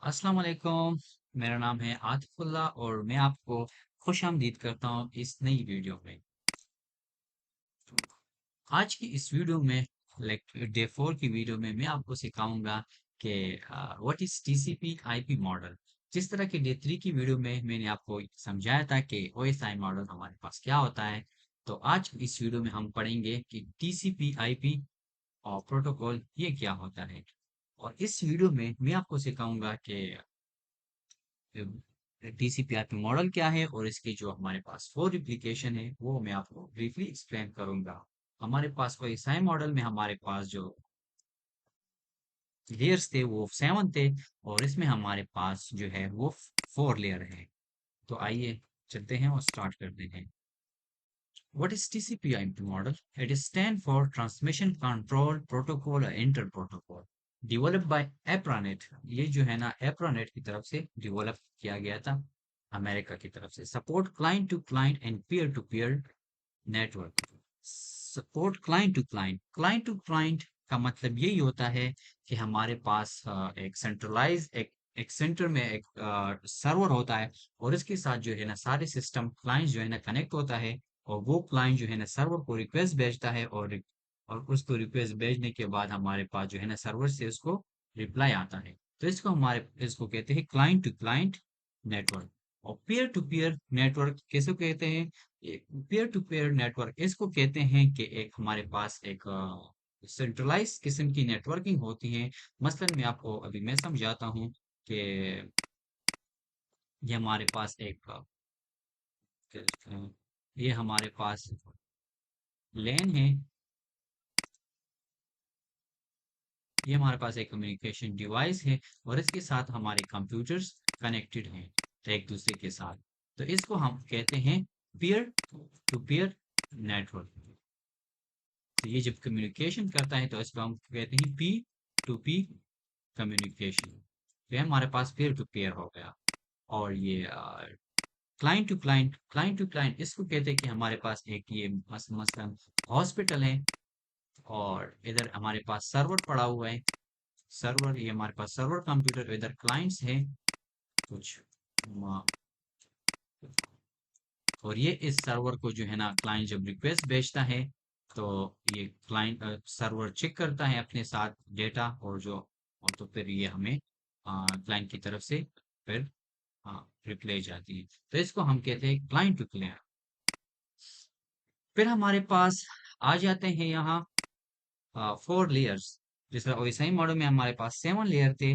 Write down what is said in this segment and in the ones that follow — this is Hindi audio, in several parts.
अस्सलाम वालेकुम। मेरा नाम है आतिफुल्लाह और मैं आपको खुशामदीद करता हूँ इस नई वीडियो में। आज की इस वीडियो में लाइक डे 4 की वीडियो में मैं आपको सिखाऊंगा कि what is TCP IP model. जिस तरह की डे 3 की वीडियो में मैंने आपको समझाया था कि ओएसआई मॉडल हमारे पास क्या होता है, तो आज इस वीडियो में हम पढ़ेंगे कि टीसीपी आईपी और प्रोटोकॉल ये क्या होता है। और इस वीडियो में मैं आपको सिखाऊंगा कि टीसीपीआईपी मॉडल क्या है और इसके जो हमारे पास 4 एप्लीकेशन है वो मैं आपको ब्रीफली एक्सप्लेन करूंगा। हमारे पास कोई साइ मॉडल में हमारे पास जो लेयर्स थे वो 7 थे और इसमें हमारे पास जो है वो 4 लेयर है। तो आइए चलते हैं और स्टार्ट करते हैं। What is TCP/IP model? It is stand for Transmission Control Protocol or Inter Protocol, developed by APRANET। ये जो है ना APRANET की तरफ से डेवलप किया गया था, अमेरिका की तरफ से। Support client to client and peer to peer network. Support client to client का मतलब यही होता है कि हमारे पास एक सेंट्रलाइज एक सेंटर में एक सर्वर होता है और इसके साथ जो है ना सारे सिस्टम क्लाइंट जो है ना कनेक्ट होता है और वो क्लाइंट जो है ना सर्वर को रिक्वेस्ट भेजता है और उसको रिक्वेस्ट भेजने के बाद हमारे पास जो है ना सर्वर से उसको रिप्लाई आता है। तो इसको कहते हैं क्लाइंट टू क्लाइंट नेटवर्क। और पीयर टू पीयर नेटवर्क कैसे कहते हैं? पीयर टू पीयर नेटवर्क इसको कहते हैं कि एक हमारे पास एक सेंट्रलाइज किस्म की नेटवर्किंग होती है। मसलन मैं आपको अभी मैं समझाता हूँ कि ये हमारे पास एक ये हमारे पास लेन है। ये हमारे पास एक कम्युनिकेशन डिवाइस है और इसके साथ हमारे कंप्यूटर्स कनेक्टेड हैं एक दूसरे के साथ। तो इसको हम कहते हैं पीयर टू पीयर नेटवर्क। तो ये जब कम्युनिकेशन करता है तो इसको हम कहते हैं पी टू पी कम्युनिकेशन। तो ये हमारे पास पीयर टू पीयर हो गया। और ये क्लाइंट टू क्लाइंट इसको कहते हैं कि हमारे पास एक ये मसलन हॉस्पिटल है और इधर हमारे पास सर्वर पड़ा हुआ है। सर्वर ये हमारे पास सर्वर कंप्यूटर, इधर क्लाइंट्स है कुछ म, और ये इस सर्वर को जो है ना क्लाइंट जब रिक्वेस्ट भेजता है तो ये क्लाइंट सर्वर चेक करता है अपने साथ डेटा और तो फिर ये हमें क्लाइंट की तरफ से फिर रिप्लाई जाती है। तो इसको हम कहते हैं क्लाइंट टू क्लाइंट। फिर हमारे पास आ जाते हैं यहाँ 4 लेयर्स। जिस तरह ओएसआई मॉडल में हमारे पास 7 लेयर थे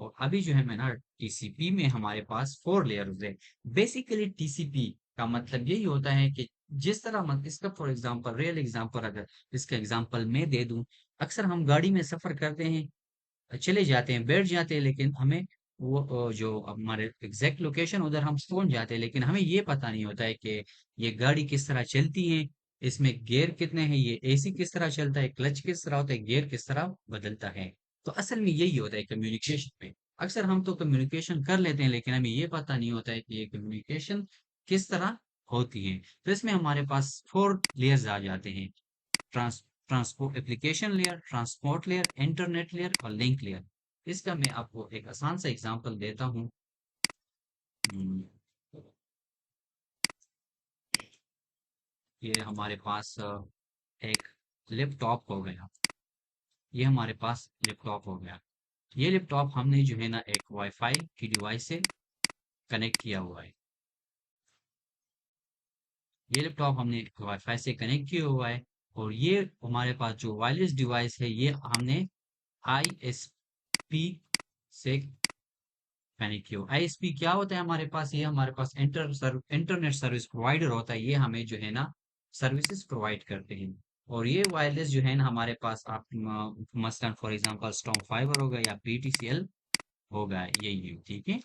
और अभी जो है मैं ना टीसीपी में हमारे पास 4 लेयर्स है। बेसिकली टीसीपी का मतलब यही होता है कि जिस तरह इसका फॉर एग्जांपल रियल एग्जांपल अगर इसका एग्जांपल मैं दे दूं, अक्सर हम गाड़ी में सफर करते हैं, चले जाते हैं, बैठ जाते हैं, लेकिन हमें वो जो हमारे एग्जैक्ट लोकेशन उधर हम पहुंच जाते हैं, लेकिन हमें ये पता नहीं होता है कि ये गाड़ी किस तरह चलती है, इसमें गियर कितने हैं, ये एसी किस तरह चलता है, क्लच किस तरह होता है, गियर किस तरह बदलता है। तो असल में यही होता है कम्युनिकेशन में। अक्सर हम तो कम्युनिकेशन कर लेते हैं लेकिन हमें ये पता नहीं होता है कि ये कम्युनिकेशन किस तरह होती है। तो इसमें हमारे पास 4 लेयर्स आ जाते हैं। Transport application layer, transport layer, internet layer और लिंक लेयर। इसका मैं आपको एक आसान सा एग्जांपल देता हूँ। हम्म, ये हमारे पास एक लैपटॉप हो गया। ये हमारे पास लैपटॉप हो गया। ये लैपटॉप हमने जो है ना एक वाईफाई की डिवाइस से कनेक्ट किया हुआ है। ये लैपटॉप हमने वाईफाई से कनेक्ट किया हुआ है और ये हमारे पास जो वायरलेस डिवाइस है ये हमने आईएसपी से कनेक्ट किया। आईएसपी क्या होता है हमारे पास? ये हमारे पास इंटरनेट सर्विस प्रोवाइडर होता है। ये हमें जो है ना सर्विसेज प्रोवाइड करते हैं। और ये वायरलेस जो है ना हमारे पास आप मसलन फॉर एग्जांपल स्टॉर्म फाइबर होगा या पीटीसीएल होगा, यही है, ठीक है।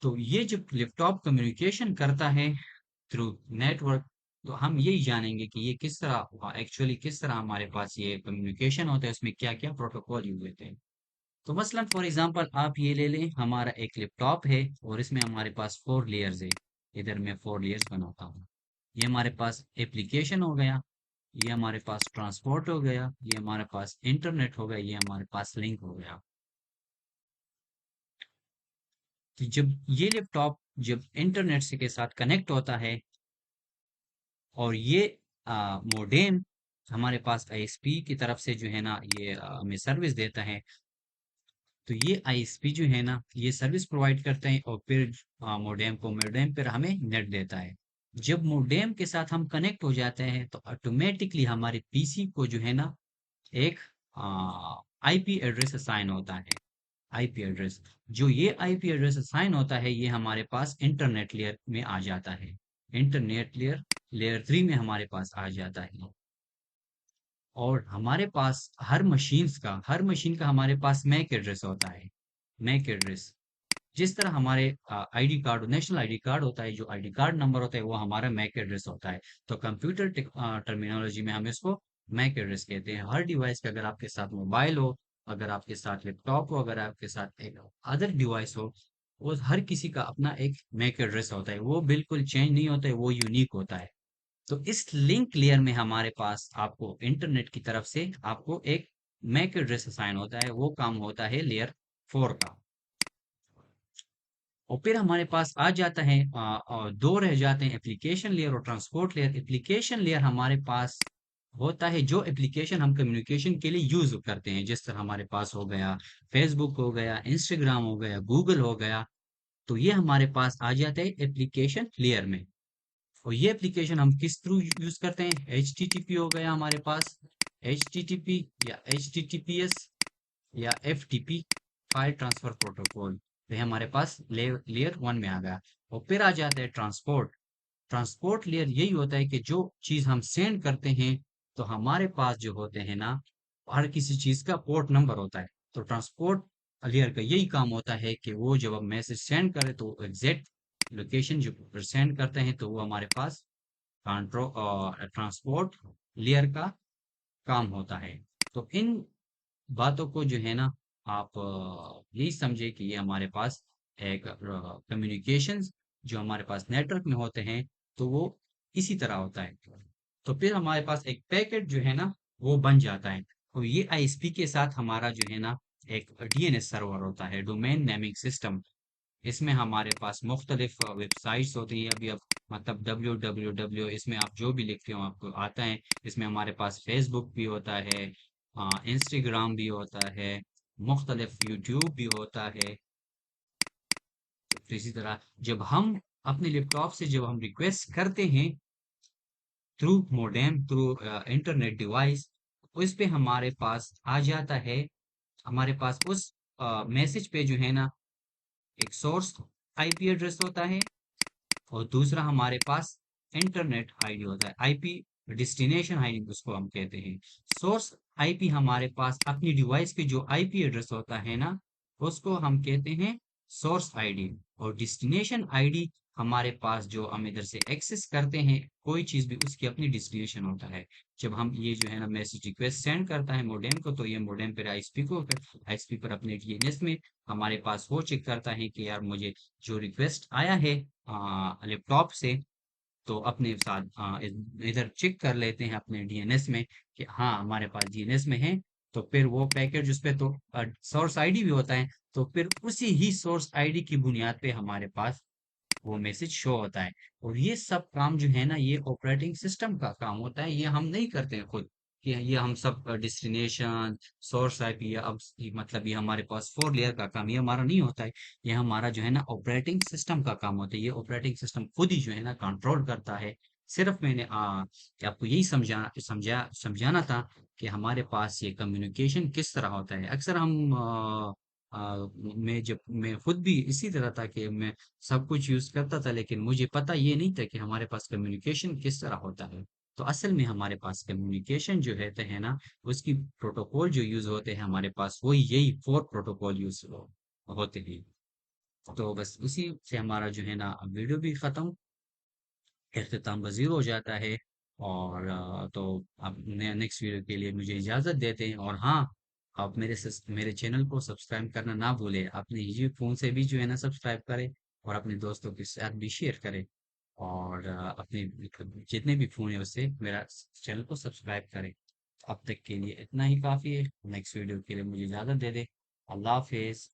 तो ये जब लैपटॉप कम्युनिकेशन करता है थ्रू नेटवर्क, तो हम यही जानेंगे कि ये किस तरह एक्चुअली किस तरह हमारे पास ये कम्युनिकेशन होता है, उसमें क्या क्या प्रोटोकॉल यूज होते हैं। तो मसलन फॉर एग्जांपल आप ये ले लें, हमारा एक लैपटॉप है और इसमें हमारे पास 4 लेयर्स है। इधर मैं 4 लेयर्स बनाता हूँ। ये हमारे पास एप्लीकेशन हो गया, ये हमारे पास ट्रांसपोर्ट हो गया, ये हमारे पास इंटरनेट हो गया, ये हमारे पास लिंक हो गया। तो जब ये लैपटॉप जब इंटरनेट से के साथ कनेक्ट होता है और ये मोडेम हमारे पास आईएसपी की तरफ से जो है ना ये हमें सर्विस देता है, तो ये आईएसपी जो है ना ये सर्विस प्रोवाइड करते हैं और फिर मोडेम फिर हमें नेट देता है। जब मोडेम के साथ हम कनेक्ट हो जाते हैं तो ऑटोमेटिकली हमारे पीसी को जो है ना एक आईपी एड्रेस असाइन होता है। आईपी एड्रेस, जो ये आईपी एड्रेस असाइन होता है ये हमारे पास इंटरनेट लेयर में आ जाता है। इंटरनेट लेयर लेयर 3 में हमारे पास आ जाता है। और हमारे पास हर मशीन का हमारे पास मैक एड्रेस होता है। मैक एड्रेस, जिस तरह हमारे ID card national ID card होता है, जो आईडी कार्ड नंबर होता है वो हमारा मैक एड्रेस होता है। तो कंप्यूटर टर्मिनोलॉजी में हम इसको मैक एड्रेस कहते हैं। हर डिवाइस पे, अगर आपके साथ मोबाइल हो, अगर आपके साथ लैपटॉप हो, अगर आपके साथ एक अदर डिवाइस हो, वो हर किसी का अपना एक मैक एड्रेस होता है। वो बिल्कुल चेंज नहीं होता है, वो यूनिक होता है। तो इस लिंक लेयर में हमारे पास आपको इंटरनेट की तरफ से आपको एक मैक एड्रेस असाइन होता है, वो काम होता है लेयर 4 का। और फिर हमारे पास आ जाता है और दो रह जाते हैं, एप्लीकेशन लेयर और ट्रांसपोर्ट लेयर। एप्लीकेशन लेयर हमारे पास होता है जो एप्लीकेशन हम कम्युनिकेशन के लिए यूज करते हैं, जिस तरह हमारे पास हो गया फेसबुक, हो गया इंस्टाग्राम, हो गया गूगल, हो गया। तो ये हमारे पास आ जाते हैं एप्लीकेशन लेयर में। और ये एप्लीकेशन हम किस थ्रू यूज करते हैं? एच टी टी पी हो गया हमारे पास, एच टी टी पी या H T T P S या F T P, file transfer protocol. तो ये हमारे पास लेयर 1 में आ गया। और फिर आ जाता है ट्रांसपोर्ट। ट्रांसपोर्ट लेयर यही होता है कि जो चीज हम सेंड करते हैं, तो हमारे पास जो होते हैं ना, हर किसी चीज का पोर्ट नंबर होता है। तो ट्रांसपोर्ट लेयर का यही काम होता है कि वो जब हम मैसेज सेंड करें तो एग्जैक्ट लोकेशन जो सेंड करते हैं, तो वो हमारे पास कंट्रोल ट्रांसपोर्ट लेयर का काम होता है। तो इन बातों को जो है ना आप यही समझे कि ये हमारे पास एक कम्युनिकेशन जो हमारे पास नेटवर्क में होते हैं, तो वो इसी तरह होता है। तो फिर हमारे पास एक पैकेट जो है ना वो बन जाता है। तो ये आईएसपी के साथ हमारा जो है ना एक डीएनएस सर्वर होता है, डोमेन नेमिंग सिस्टम। इसमें हमारे पास मुख्तलिफ वेबसाइट्स होती हैं। अभी अब मतलब www, इसमें आप जो भी लिखते हो आपको आता है। इसमें हमारे पास फेसबुक भी होता है, इंस्टाग्राम भी होता है, मुख्तलिफ यूट्यूब भी होता है। तो इसी तरह जब हम अपने लैपटॉप से जब हम रिक्वेस्ट करते हैं through modem, through internet device, उस पे हमारे पास आ जाता है, हमारे पास उस मैसेज पे जो है ना एक सोर्स आईपी एड्रेस होता है और दूसरा हमारे पास इंटरनेट आईडी होता है, आईपी डेस्टिनेशन आईडी उसको हम कहते हैं। सोर्स आईपी हमारे पास अपनी डिवाइस पे जो आईपी एड्रेस होता है ना उसको हम कहते हैं सोर्स आईडी। और डेस्टिनेशन आईडी हमारे पास जो हम इधर से एक्सेस करते हैं कोई चीज भी, उसकी अपनी डेस्टिनेशन होता है। जब हम ये जो है ना मैसेज रिक्वेस्ट सेंड करता है मोडेम को, तो ये मोडेम पर आईएसपी को आईएसपी पर अपने डीएनएस में हमारे पास वो चेक करता है कि यार मुझे जो रिक्वेस्ट आया है लैपटॉप से, तो अपने साथ इधर चेक कर लेते हैं अपने डीएनएस में कि हाँ हमारे पास डीएनएस में है। तो फिर वो पैकेट उस पे तो सोर्स आईडी भी होता है, तो फिर उसी ही सोर्स आईडी की बुनियाद पे हमारे पास वो मैसेज शो होता है। और ये सब काम जो है ना ये ऑपरेटिंग सिस्टम का काम होता है, ये हम नहीं करते हैं खुद कि ये हम सब डेस्टिनेशन सोर्स आईपी या अब मतलब ये हमारे पास 4 लेयर का काम ये हमारा नहीं होता है। ये हमारा जो है ना ऑपरेटिंग सिस्टम का काम होता है। ये ऑपरेटिंग सिस्टम खुद ही जो है ना कंट्रोल करता है। सिर्फ मैंने कि आपको यही समझाना था कि हमारे पास ये कम्युनिकेशन किस तरह होता है। अक्सर हम मैं खुद भी इसी तरह था कि मैं सब कुछ यूज करता था, लेकिन मुझे पता ये नहीं था कि हमारे पास कम्युनिकेशन किस तरह होता है। तो असल में हमारे पास कम्युनिकेशन जो रहते हैं ना उसकी प्रोटोकॉल जो यूज होते हैं हमारे पास वो यही 4 प्रोटोकॉल यूज होते हैं। तो बस इसी से हमारा जो है ना वीडियो भी खत्म इख्तिताम पजीर हो जाता है। और तो आप नेक्स्ट वीडियो के लिए मुझे इजाज़त देते हैं। और हाँ, आप मेरे चैनल को सब्सक्राइब करना ना भूलें। अपने निजी फ़ोन से भी जो है ना सब्सक्राइब करें और अपने दोस्तों के साथ भी शेयर करें। और अपने मतलब जितने भी फ़ोन है उससे मेरा चैनल को सब्सक्राइब करें। अब तक के लिए इतना ही काफ़ी है। नेक्स्ट वीडियो के लिए मुझे इजाज़त दे दें। अल्लाह हाफिज़।